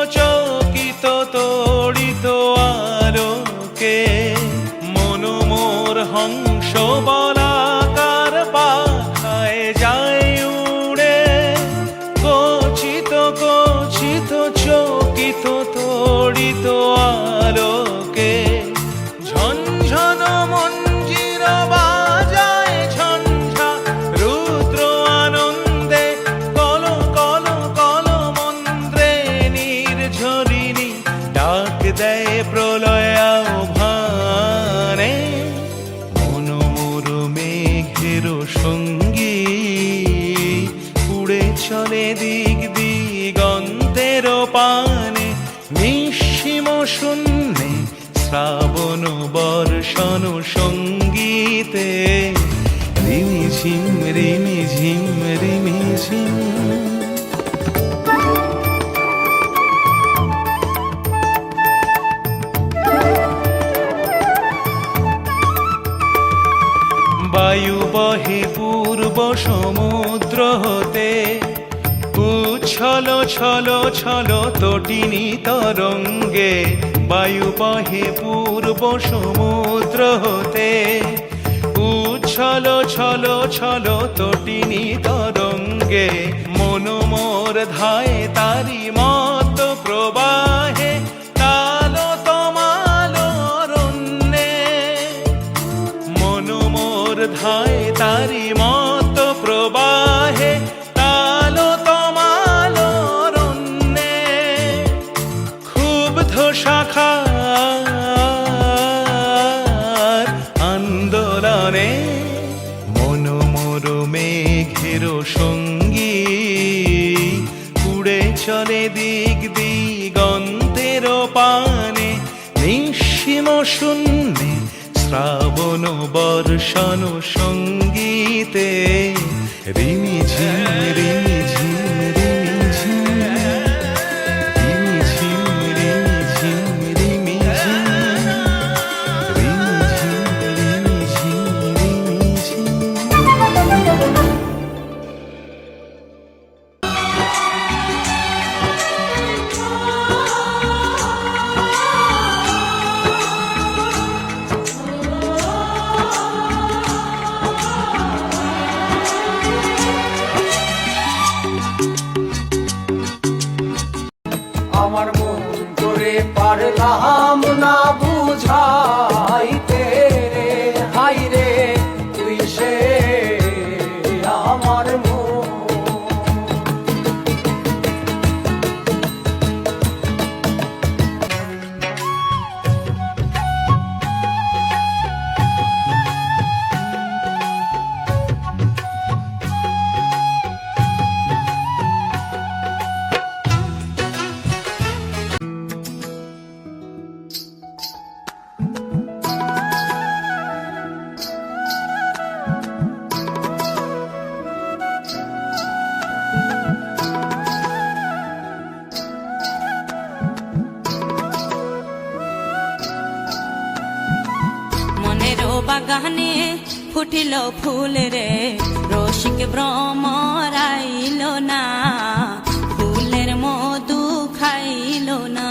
চকিত তড়িত আলোকে দিক দিগন্তের পানে, নিঃসীম শূন্যে শ্রাবণ বর্ষণ সঙ্গীতে, রিমিঝিম রিমিঝিম রিমিঝিম। বায়ু বহে পূর্ব সমুদ্র হতে, উচ্ছল ছল ছল তটিনী তরঙ্গে। বায়ু বহে পূর্ব সমুদ্র হতে, উচ্ছল ছল ছল তটিনী তরঙ্গে। মন মোর ধায় তারি মত প্রবাহে, তালো তমাল অরণ্যে। মন মোর ধায় তারি মত প্রবাহে, তালো তমাল অরণ্যে। ক্ষুব্ধ শাখার আন্দোলনে, মন মোর মেঘের সঙ্গী। উড়ে চলে দিক দিগন্তের পানে, নিঃসীম শূন্যে শ্রাবণ বর্ষণ সঙ্গীতে, রিমিঝিম রিমিঝিম রিমিঝিম রিমিঝিম রিমিঝিম রিমিঝিম রিমিঝিম রিমিঝিম রিমিঝিম। আমার মন করে পারলাম না বুঝাইতে রে, হাই রে তুই সে আমার মন। বাগানে ফুটিল ফুল রে, রসিক ভ্রমরাইল না, ফুলের মধু খাইল না।